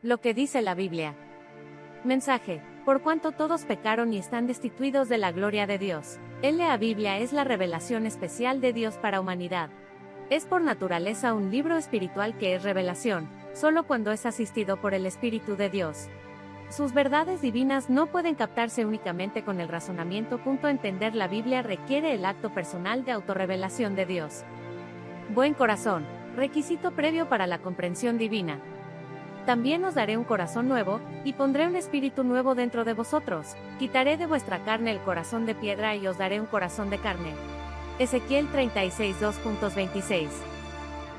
Lo que dice la Biblia. Mensaje: por cuanto todos pecaron y están destituidos de la gloria de Dios. La Biblia es la revelación especial de Dios para humanidad. Es por naturaleza un libro espiritual que es revelación, solo cuando es asistido por el Espíritu de Dios. Sus verdades divinas no pueden captarse únicamente con el razonamiento. Entender la Biblia requiere el acto personal de autorrevelación de Dios. Buen corazón, requisito previo para la comprensión divina. También os daré un corazón nuevo, y pondré un espíritu nuevo dentro de vosotros. Quitaré de vuestra carne el corazón de piedra y os daré un corazón de carne. Ezequiel 36, 2.26.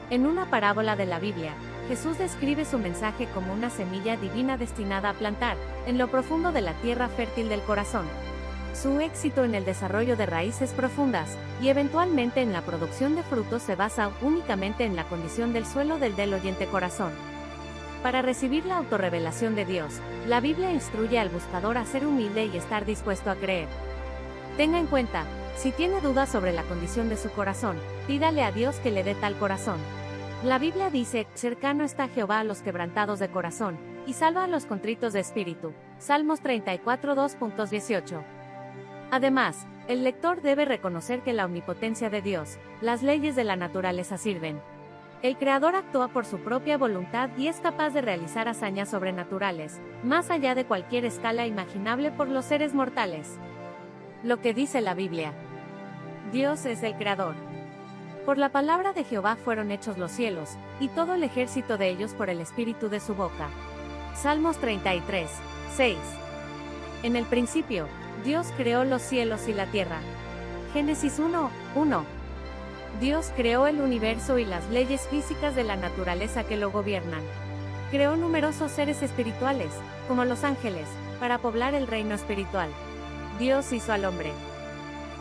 En una parábola de la Biblia, Jesús describe su mensaje como una semilla divina destinada a plantar, en lo profundo de la tierra fértil del corazón. Su éxito en el desarrollo de raíces profundas, y eventualmente en la producción de frutos, se basa únicamente en la condición del suelo del oyente corazón. Para recibir la autorrevelación de Dios, la Biblia instruye al buscador a ser humilde y estar dispuesto a creer. Tenga en cuenta, si tiene dudas sobre la condición de su corazón, pídale a Dios que le dé tal corazón. La Biblia dice: cercano está Jehová a los quebrantados de corazón, y salva a los contritos de espíritu. Salmos 34, 2.18. Además, el lector debe reconocer que la omnipotencia de Dios, las leyes de la naturaleza sirven. El Creador actúa por su propia voluntad y es capaz de realizar hazañas sobrenaturales, más allá de cualquier escala imaginable por los seres mortales. Lo que dice la Biblia. Dios es el Creador. Por la palabra de Jehová fueron hechos los cielos, y todo el ejército de ellos por el espíritu de su boca. Salmos 33, 6. En el principio, Dios creó los cielos y la tierra. Génesis 1, 1. Dios creó el universo y las leyes físicas de la naturaleza que lo gobiernan. Creó numerosos seres espirituales, como los ángeles, para poblar el reino espiritual. Dios hizo al hombre.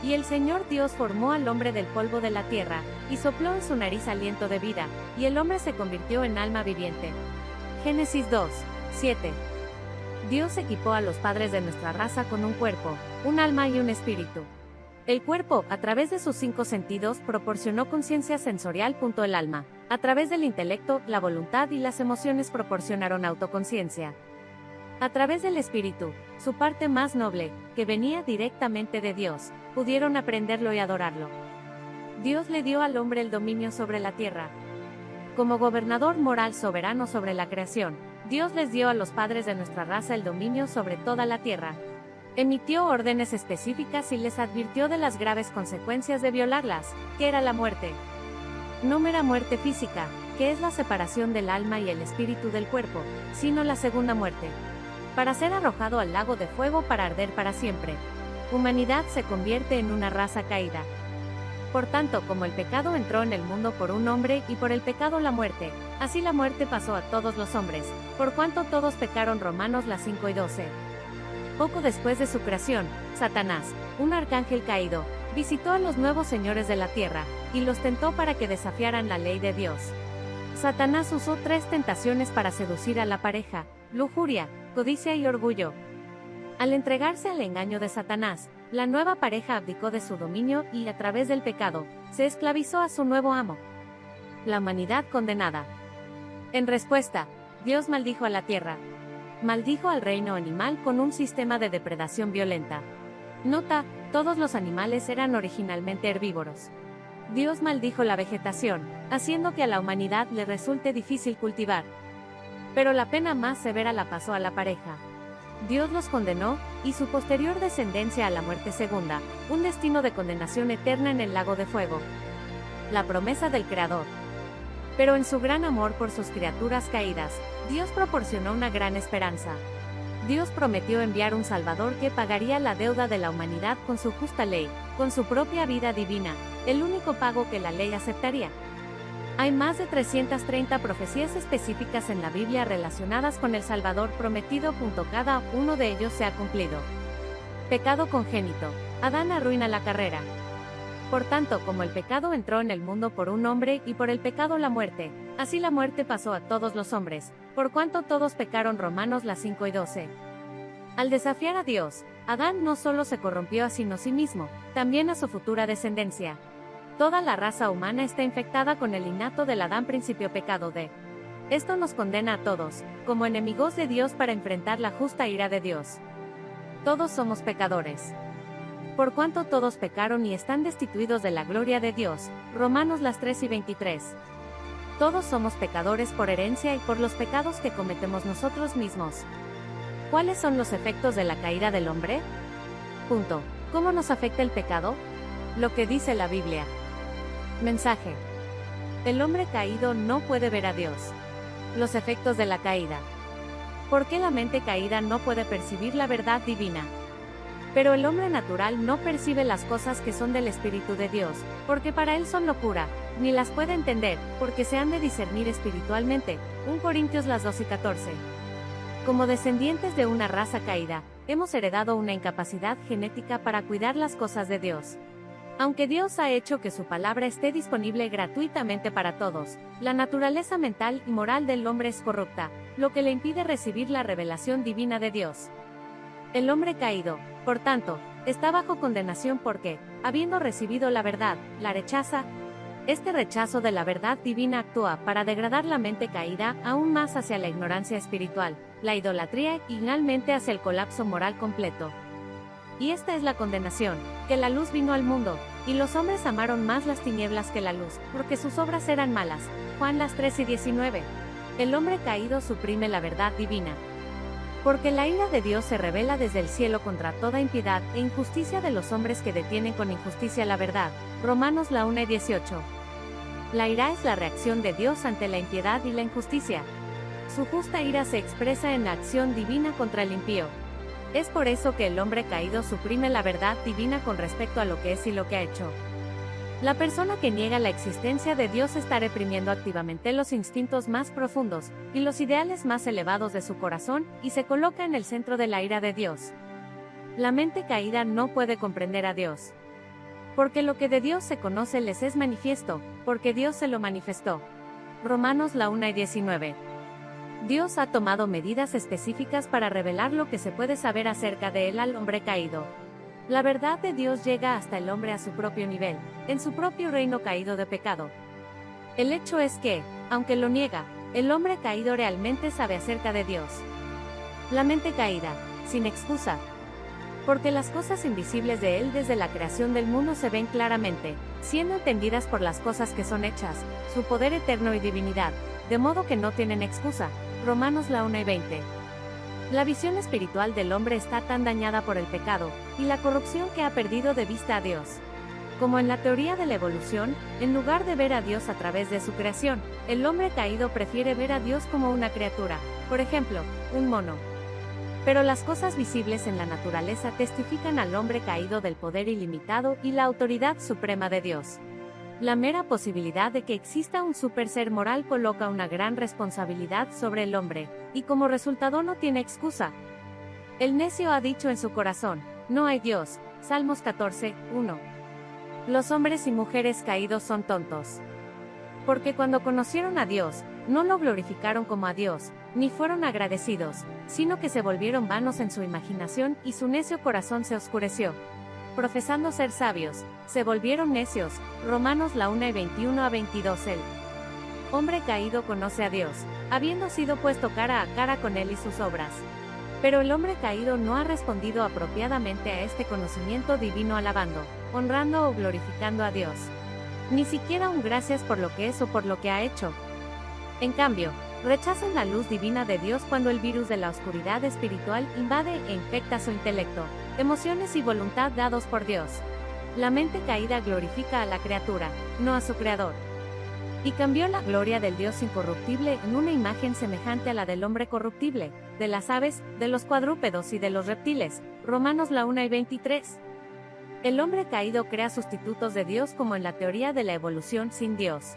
Y el Señor Dios formó al hombre del polvo de la tierra, y sopló en su nariz aliento de vida, y el hombre se convirtió en alma viviente. Génesis 2, 7. Dios equipó a los padres de nuestra raza con un cuerpo, un alma y un espíritu. El cuerpo, a través de sus 5 sentidos, proporcionó conciencia sensorial. El alma, a través del intelecto, la voluntad y las emociones, proporcionaron autoconciencia. A través del espíritu, su parte más noble, que venía directamente de Dios, pudieron aprenderlo y adorarlo. Dios le dio al hombre el dominio sobre la tierra. Como gobernador moral soberano sobre la creación, Dios les dio a los padres de nuestra raza el dominio sobre toda la tierra. Emitió órdenes específicas y les advirtió de las graves consecuencias de violarlas, que era la muerte. No era muerte física, que es la separación del alma y el espíritu del cuerpo, sino la segunda muerte. Para ser arrojado al lago de fuego para arder para siempre. Humanidad se convierte en una raza caída. Por tanto, como el pecado entró en el mundo por un hombre y por el pecado la muerte, así la muerte pasó a todos los hombres, por cuanto todos pecaron. Romanos 5 y 12. Poco después de su creación, Satanás, un arcángel caído, visitó a los nuevos señores de la tierra, y los tentó para que desafiaran la ley de Dios. Satanás usó 3 tentaciones para seducir a la pareja: lujuria, codicia y orgullo. Al entregarse al engaño de Satanás, la nueva pareja abdicó de su dominio y, a través del pecado, se esclavizó a su nuevo amo. La humanidad condenada. En respuesta, Dios maldijo a la tierra. Maldijo al reino animal con un sistema de depredación violenta. Nota: todos los animales eran originalmente herbívoros. Dios maldijo la vegetación, haciendo que a la humanidad le resulte difícil cultivar. Pero la pena más severa la pasó a la pareja. Dios los condenó, y su posterior descendencia, a la muerte segunda, un destino de condenación eterna en el lago de fuego. La promesa del Creador. Pero en su gran amor por sus criaturas caídas, Dios proporcionó una gran esperanza. Dios prometió enviar un Salvador que pagaría la deuda de la humanidad con su justa ley, con su propia vida divina, el único pago que la ley aceptaría. Hay más de 330 profecías específicas en la Biblia relacionadas con el Salvador prometido. Cada uno de ellos se ha cumplido. Pecado congénito. Adán arruina la carrera. Por tanto, como el pecado entró en el mundo por un hombre y por el pecado la muerte, así la muerte pasó a todos los hombres, por cuanto todos pecaron. Romanos 5 y 12. Al desafiar a Dios, Adán no solo se corrompió a sí mismo, también a su futura descendencia. Toda la raza humana está infectada con el innato del Adán principio pecado de Esto nos condena a todos, como enemigos de Dios para enfrentar la justa ira de Dios. Todos somos pecadores. Por cuanto todos pecaron y están destituidos de la gloria de Dios, Romanos 3:23. Todos somos pecadores por herencia y por los pecados que cometemos nosotros mismos. ¿Cuáles son los efectos de la caída del hombre? Punto. ¿Cómo nos afecta el pecado? Lo que dice la Biblia. Mensaje. El hombre caído no puede ver a Dios. Los efectos de la caída. ¿Por qué la mente caída no puede percibir la verdad divina? Pero el hombre natural no percibe las cosas que son del Espíritu de Dios, porque para él son locura, ni las puede entender, porque se han de discernir espiritualmente. 1 Corintios 2:14. Como descendientes de una raza caída, hemos heredado una incapacidad genética para cuidar las cosas de Dios. Aunque Dios ha hecho que su palabra esté disponible gratuitamente para todos, la naturaleza mental y moral del hombre es corrupta, lo que le impide recibir la revelación divina de Dios. El hombre caído, por tanto, está bajo condenación porque, habiendo recibido la verdad, la rechaza. Este rechazo de la verdad divina actúa para degradar la mente caída aún más hacia la ignorancia espiritual, la idolatría y finalmente hacia el colapso moral completo. Y esta es la condenación, que la luz vino al mundo, y los hombres amaron más las tinieblas que la luz, porque sus obras eran malas. Juan 3:19. El hombre caído suprime la verdad divina. Porque la ira de Dios se revela desde el cielo contra toda impiedad e injusticia de los hombres que detienen con injusticia la verdad. Romanos 1:18. La ira es la reacción de Dios ante la impiedad y la injusticia. Su justa ira se expresa en la acción divina contra el impío. Es por eso que el hombre caído suprime la verdad divina con respecto a lo que es y lo que ha hecho. La persona que niega la existencia de Dios está reprimiendo activamente los instintos más profundos y los ideales más elevados de su corazón y se coloca en el centro de la ira de Dios. La mente caída no puede comprender a Dios. Porque lo que de Dios se conoce les es manifiesto, porque Dios se lo manifestó. Romanos 1:19. Dios ha tomado medidas específicas para revelar lo que se puede saber acerca de él al hombre caído. La verdad de Dios llega hasta el hombre a su propio nivel, en su propio reino caído de pecado. El hecho es que, aunque lo niega, el hombre caído realmente sabe acerca de Dios. La mente caída, sin excusa. Porque las cosas invisibles de él desde la creación del mundo se ven claramente, siendo entendidas por las cosas que son hechas, su poder eterno y divinidad, de modo que no tienen excusa. Romanos 1:20. La visión espiritual del hombre está tan dañada por el pecado y la corrupción que ha perdido de vista a Dios. Como en la teoría de la evolución, en lugar de ver a Dios a través de su creación, el hombre caído prefiere ver a Dios como una criatura, por ejemplo, un mono. Pero las cosas visibles en la naturaleza testifican al hombre caído del poder ilimitado y la autoridad suprema de Dios. La mera posibilidad de que exista un super ser moral coloca una gran responsabilidad sobre el hombre, y como resultado no tiene excusa. El necio ha dicho en su corazón, no hay Dios. Salmos 14:1. Los hombres y mujeres caídos son tontos. Porque cuando conocieron a Dios, no lo glorificaron como a Dios, ni fueron agradecidos, sino que se volvieron vanos en su imaginación y su necio corazón se oscureció. Profesando ser sabios, se volvieron necios. Romanos 1:21-22. El hombre caído conoce a Dios, habiendo sido puesto cara a cara con él y sus obras. Pero el hombre caído no ha respondido apropiadamente a este conocimiento divino alabando, honrando o glorificando a Dios. Ni siquiera un gracias por lo que es o por lo que ha hecho. En cambio, rechazan la luz divina de Dios cuando el virus de la oscuridad espiritual invade e infecta su intelecto, emociones y voluntad dados por Dios. La mente caída glorifica a la criatura, no a su creador. Y cambió la gloria del Dios incorruptible en una imagen semejante a la del hombre corruptible, de las aves, de los cuadrúpedos y de los reptiles. Romanos 1:23. El hombre caído crea sustitutos de Dios como en la teoría de la evolución sin Dios.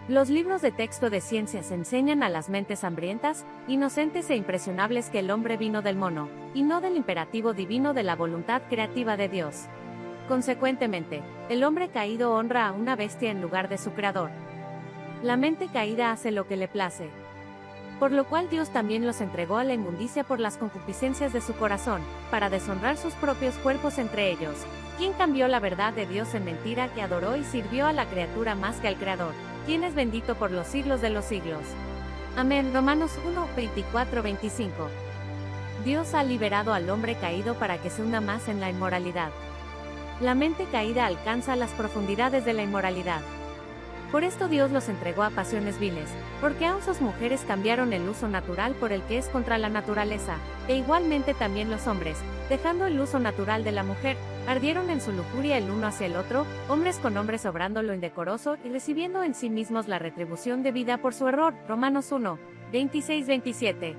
Los libros de texto de ciencias enseñan a las mentes hambrientas, inocentes e impresionables que el hombre vino del mono, y no del imperativo divino de la voluntad creativa de Dios. Consecuentemente, el hombre caído honra a una bestia en lugar de su creador. La mente caída hace lo que le place. Por lo cual Dios también los entregó a la inmundicia por las concupiscencias de su corazón, para deshonrar sus propios cuerpos entre ellos. ¿Quién cambió la verdad de Dios en mentira que adoró y sirvió a la criatura más que al Creador? ¿Quién es bendito por los siglos de los siglos? Amén. Romanos 1, 24, 25. Dios ha liberado al hombre caído para que se hunda más en la inmoralidad. La mente caída alcanza las profundidades de la inmoralidad. Por esto Dios los entregó a pasiones viles, porque aun sus mujeres cambiaron el uso natural por el que es contra la naturaleza, e igualmente también los hombres, dejando el uso natural de la mujer, ardieron en su lujuria el uno hacia el otro, hombres con hombres obrando lo indecoroso y recibiendo en sí mismos la retribución debida por su error. Romanos 1, 26-27.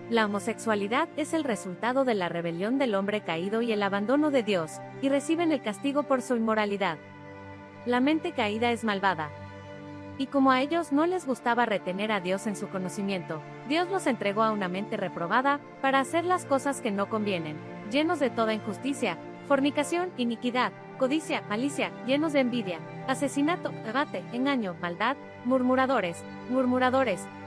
La homosexualidad es el resultado de la rebelión del hombre caído y el abandono de Dios, y reciben el castigo por su inmoralidad. La mente caída es malvada. Y como a ellos no les gustaba retener a Dios en su conocimiento, Dios los entregó a una mente reprobada, para hacer las cosas que no convienen, llenos de toda injusticia, fornicación, iniquidad, codicia, malicia, llenos de envidia, asesinato, debate, engaño, maldad, murmuradores,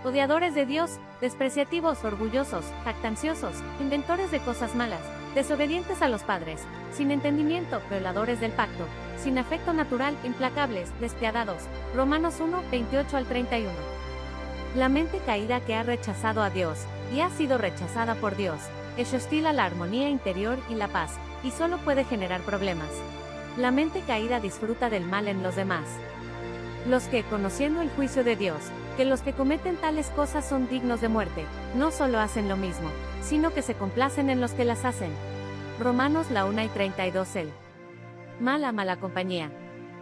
odiadores de Dios, despreciativos, orgullosos, jactanciosos, inventores de cosas malas, desobedientes a los padres, sin entendimiento, violadores del pacto, sin afecto natural, implacables, despiadados. Romanos 1, 28-31. La mente caída que ha rechazado a Dios, y ha sido rechazada por Dios, es hostil a la armonía interior y la paz, y solo puede generar problemas. La mente caída disfruta del mal en los demás. Los que, conociendo el juicio de Dios, que los que cometen tales cosas son dignos de muerte, no solo hacen lo mismo, sino que se complacen en los que las hacen. Romanos la 1 y 32. El mala compañía.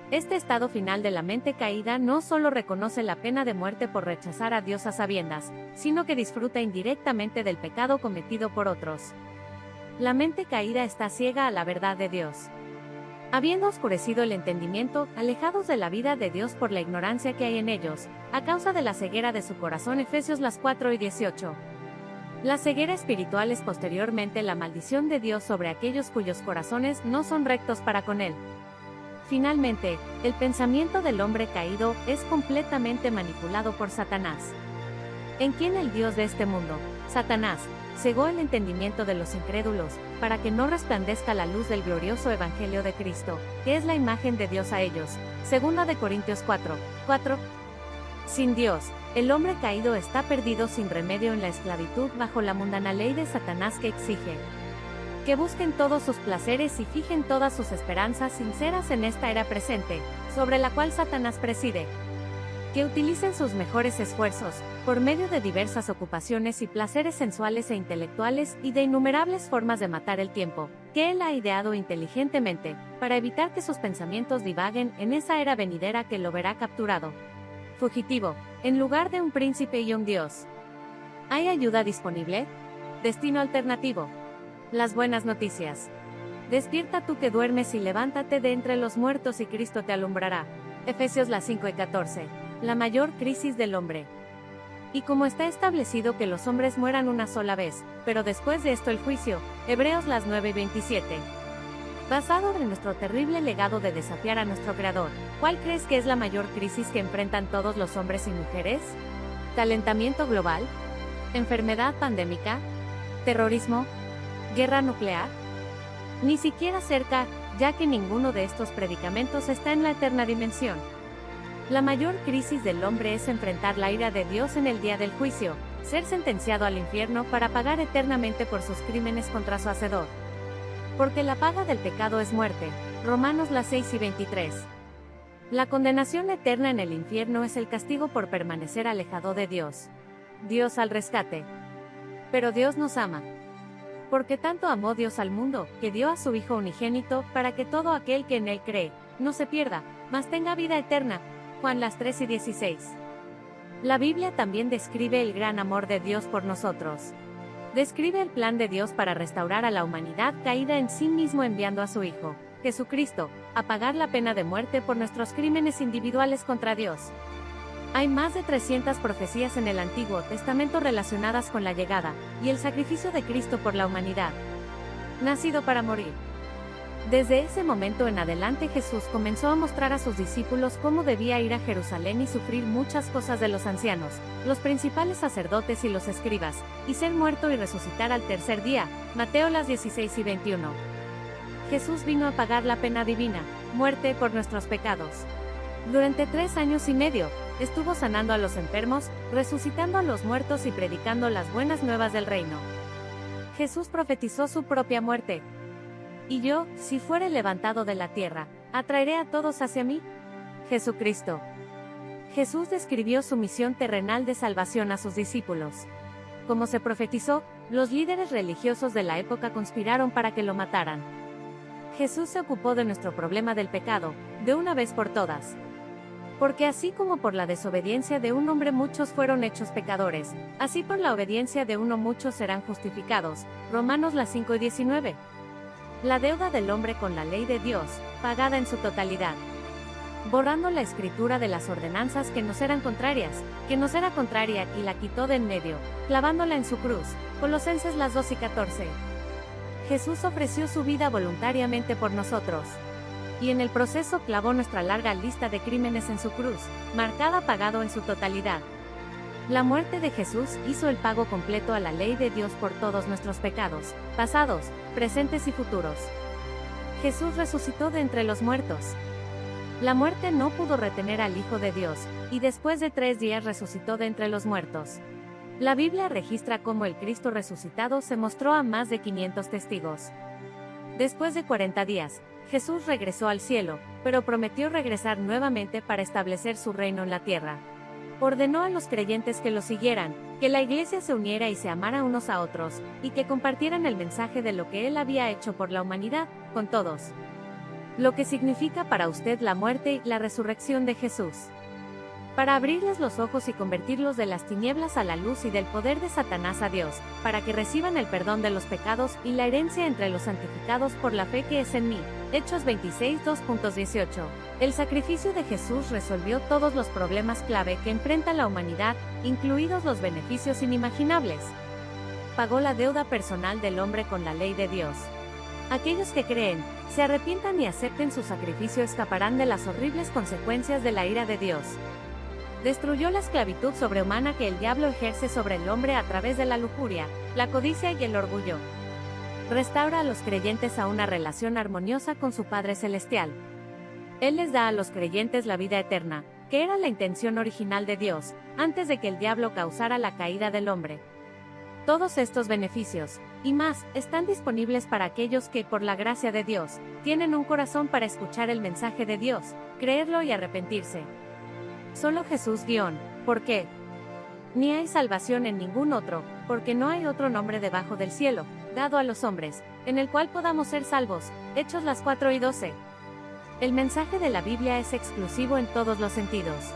Este estado final de la mente caída no solo reconoce la pena de muerte por rechazar a Dios a sabiendas, sino que disfruta indirectamente del pecado cometido por otros. La mente caída está ciega a la verdad de Dios. Habiendo oscurecido el entendimiento, alejados de la vida de Dios por la ignorancia que hay en ellos, a causa de la ceguera de su corazón. Efesios 4 y 18. La ceguera espiritual es posteriormente la maldición de Dios sobre aquellos cuyos corazones no son rectos para con Él. Finalmente, el pensamiento del hombre caído es completamente manipulado por Satanás. ¿En quién el Dios de este mundo, Satanás, cegó el entendimiento de los incrédulos, para que no resplandezca la luz del glorioso Evangelio de Cristo, que es la imagen de Dios a ellos? 2 Corintios 4, 4. Sin Dios, el hombre caído está perdido sin remedio en la esclavitud bajo la mundana ley de Satanás que exige que busquen todos sus placeres y fijen todas sus esperanzas sinceras en esta era presente, sobre la cual Satanás preside. Que utilicen sus mejores esfuerzos, por medio de diversas ocupaciones y placeres sensuales e intelectuales y de innumerables formas de matar el tiempo, que él ha ideado inteligentemente, para evitar que sus pensamientos divaguen en esa era venidera que lo verá capturado. Fugitivo, en lugar de un príncipe y un Dios. ¿Hay ayuda disponible? Destino alternativo. Las buenas noticias. Despierta tú que duermes y levántate de entre los muertos y Cristo te alumbrará. Efesios 5 y 14. La mayor crisis del hombre. Y como está establecido que los hombres mueran una sola vez, pero después de esto el juicio, Hebreos 9 y 27. Basado en nuestro terrible legado de desafiar a nuestro Creador, ¿cuál crees que es la mayor crisis que enfrentan todos los hombres y mujeres? ¿Calentamiento global? ¿Enfermedad pandémica? ¿Terrorismo? ¿Guerra nuclear? Ni siquiera cerca, ya que ninguno de estos predicamentos está en la eterna dimensión. La mayor crisis del hombre es enfrentar la ira de Dios en el día del juicio, ser sentenciado al infierno para pagar eternamente por sus crímenes contra su Hacedor. Porque la paga del pecado es muerte. Romanos 6 y 23. La condenación eterna en el infierno es el castigo por permanecer alejado de Dios. Dios al rescate. Pero Dios nos ama. Porque tanto amó Dios al mundo, que dio a su Hijo unigénito, para que todo aquel que en él cree, no se pierda, mas tenga vida eterna. Juan 3 y 16. La Biblia también describe el gran amor de Dios por nosotros. Describe el plan de Dios para restaurar a la humanidad caída en sí mismo enviando a su Hijo, Jesucristo, a pagar la pena de muerte por nuestros crímenes individuales contra Dios. Hay más de 300 profecías en el Antiguo Testamento relacionadas con la llegada y el sacrificio de Cristo por la humanidad. Nacido para morir. Desde ese momento en adelante Jesús comenzó a mostrar a sus discípulos cómo debía ir a Jerusalén y sufrir muchas cosas de los ancianos, los principales sacerdotes y los escribas, y ser muerto y resucitar al tercer día. Mateo 16 y 21. Jesús vino a pagar la pena divina, muerte por nuestros pecados. Durante 3 años y medio, estuvo sanando a los enfermos, resucitando a los muertos y predicando las buenas nuevas del reino. Jesús profetizó su propia muerte. Y yo, si fuere levantado de la tierra, ¿atraeré a todos hacia mí? Jesucristo. Jesús describió su misión terrenal de salvación a sus discípulos. Como se profetizó, los líderes religiosos de la época conspiraron para que lo mataran. Jesús se ocupó de nuestro problema del pecado, de una vez por todas. Porque así como por la desobediencia de un hombre muchos fueron hechos pecadores, así por la obediencia de uno muchos serán justificados. Romanos 5:19. La deuda del hombre con la ley de Dios, pagada en su totalidad. Borrando la escritura de las ordenanzas que nos eran contrarias, que nos era contraria y la quitó de en medio, clavándola en su cruz. Colosenses 2:14. Jesús ofreció su vida voluntariamente por nosotros. Y en el proceso clavó nuestra larga lista de crímenes en su cruz, marcada pagado en su totalidad. La muerte de Jesús hizo el pago completo a la ley de Dios por todos nuestros pecados, pasados, presentes y futuros. Jesús resucitó de entre los muertos. La muerte no pudo retener al Hijo de Dios, y después de 3 días resucitó de entre los muertos. La Biblia registra cómo el Cristo resucitado se mostró a más de 500 testigos. Después de 40 días, Jesús regresó al cielo, pero prometió regresar nuevamente para establecer su reino en la tierra. Ordenó a los creyentes que lo siguieran, que la iglesia se uniera y se amara unos a otros, y que compartieran el mensaje de lo que Él había hecho por la humanidad, con todos. Lo que significa para usted la muerte y la resurrección de Jesús. Para abrirles los ojos y convertirlos de las tinieblas a la luz y del poder de Satanás a Dios, para que reciban el perdón de los pecados y la herencia entre los santificados por la fe que es en mí. Hechos 26, 2.18. El sacrificio de Jesús resolvió todos los problemas clave que enfrenta la humanidad, incluidos los beneficios inimaginables. Pagó la deuda personal del hombre con la ley de Dios. Aquellos que creen, se arrepientan y acepten su sacrificio escaparán de las horribles consecuencias de la ira de Dios. Destruyó la esclavitud sobrehumana que el diablo ejerce sobre el hombre a través de la lujuria, la codicia y el orgullo. Restaura a los creyentes a una relación armoniosa con su Padre Celestial. Él les da a los creyentes la vida eterna, que era la intención original de Dios, antes de que el diablo causara la caída del hombre. Todos estos beneficios, y más, están disponibles para aquellos que, por la gracia de Dios, tienen un corazón para escuchar el mensaje de Dios, creerlo y arrepentirse. Solo Jesús ¿por qué? Ni hay salvación en ningún otro, porque no hay otro nombre debajo del cielo, dado a los hombres, en el cual podamos ser salvos. Hechos 4:12. El mensaje de la Biblia es exclusivo en todos los sentidos.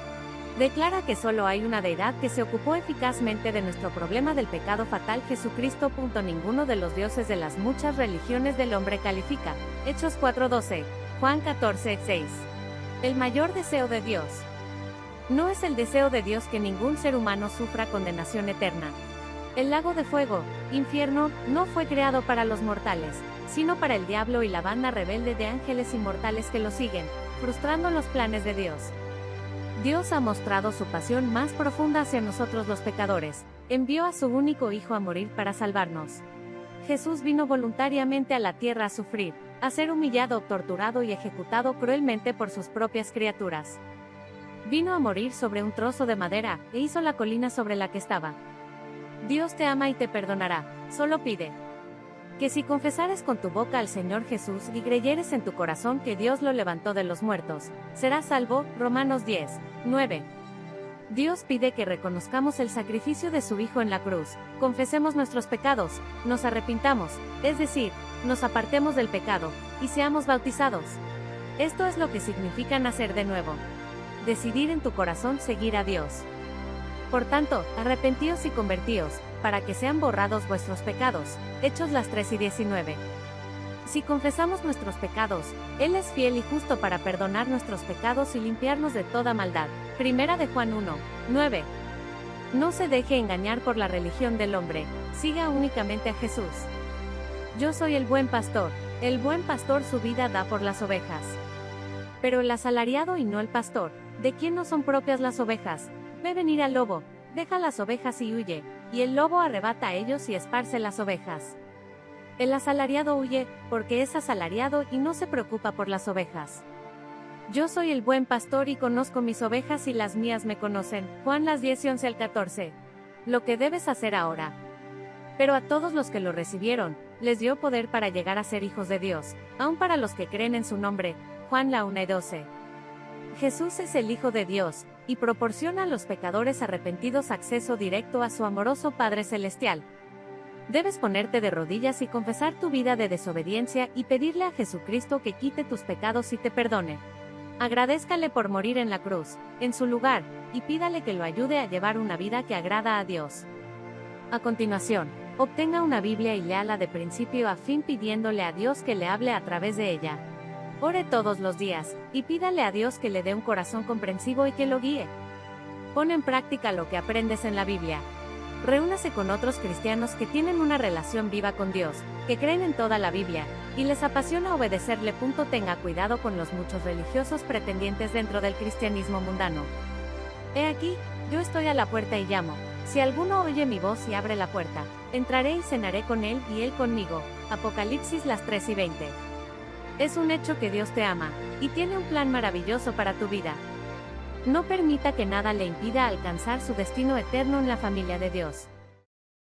Declara que solo hay una deidad que se ocupó eficazmente de nuestro problema del pecado fatal, Jesucristo. Ninguno de los dioses de las muchas religiones del hombre califica. Hechos 4:12, Juan 14:6. El mayor deseo de Dios. No es el deseo de Dios que ningún ser humano sufra condenación eterna. El lago de fuego, infierno, no fue creado para los mortales, sino para el diablo y la banda rebelde de ángeles inmortales que lo siguen, frustrando los planes de Dios. Dios ha mostrado su pasión más profunda hacia nosotros los pecadores, envió a su único Hijo a morir para salvarnos. Jesús vino voluntariamente a la tierra a sufrir, a ser humillado, torturado y ejecutado cruelmente por sus propias criaturas. Vino a morir sobre un trozo de madera, e hizo la colina sobre la que estaba. Dios te ama y te perdonará, solo pide que si confesares con tu boca al Señor Jesús y creyeres en tu corazón que Dios lo levantó de los muertos, serás salvo. Romanos 10:9. Dios pide que reconozcamos el sacrificio de su Hijo en la cruz, confesemos nuestros pecados, nos arrepintamos, es decir, nos apartemos del pecado, y seamos bautizados. Esto es lo que significa nacer de nuevo. Decidir en tu corazón seguir a Dios. Por tanto, arrepentíos y convertíos, para que sean borrados vuestros pecados. Hechos 3:19. Si confesamos nuestros pecados, Él es fiel y justo para perdonar nuestros pecados y limpiarnos de toda maldad. Primera de Juan 1:9. No se deje engañar por la religión del hombre, siga únicamente a Jesús. Yo soy el buen pastor su vida da por las ovejas. Pero el asalariado y no el pastor, ¿de quién no son propias las ovejas? Ve venir al lobo, deja las ovejas y huye, y el lobo arrebata a ellos y esparce las ovejas. El asalariado huye, porque es asalariado y no se preocupa por las ovejas. Yo soy el buen pastor y conozco mis ovejas y las mías me conocen. Juan las 10 y 11 al 14. Lo que debes hacer ahora. Pero a todos los que lo recibieron, les dio poder para llegar a ser hijos de Dios, aun para los que creen en su nombre. Juan la 1 y 12. Jesús es el Hijo de Dios, y proporciona a los pecadores arrepentidos acceso directo a su amoroso Padre Celestial. Debes ponerte de rodillas y confesar tu vida de desobediencia y pedirle a Jesucristo que quite tus pecados y te perdone. Agradézcale por morir en la cruz, en su lugar, y pídale que lo ayude a llevar una vida que agrada a Dios. A continuación, obtenga una Biblia y léala de principio a fin pidiéndole a Dios que le hable a través de ella. Ore todos los días, y pídale a Dios que le dé un corazón comprensivo y que lo guíe. Pon en práctica lo que aprendes en la Biblia. Reúnase con otros cristianos que tienen una relación viva con Dios, que creen en toda la Biblia, y les apasiona obedecerle. Tenga cuidado con los muchos religiosos pretendientes dentro del cristianismo mundano. He aquí, yo estoy a la puerta y llamo. Si alguno oye mi voz y abre la puerta, entraré y cenaré con él y él conmigo. Apocalipsis las 3 y 20. Es un hecho que Dios te ama, y tiene un plan maravilloso para tu vida. No permita que nada le impida alcanzar su destino eterno en la familia de Dios.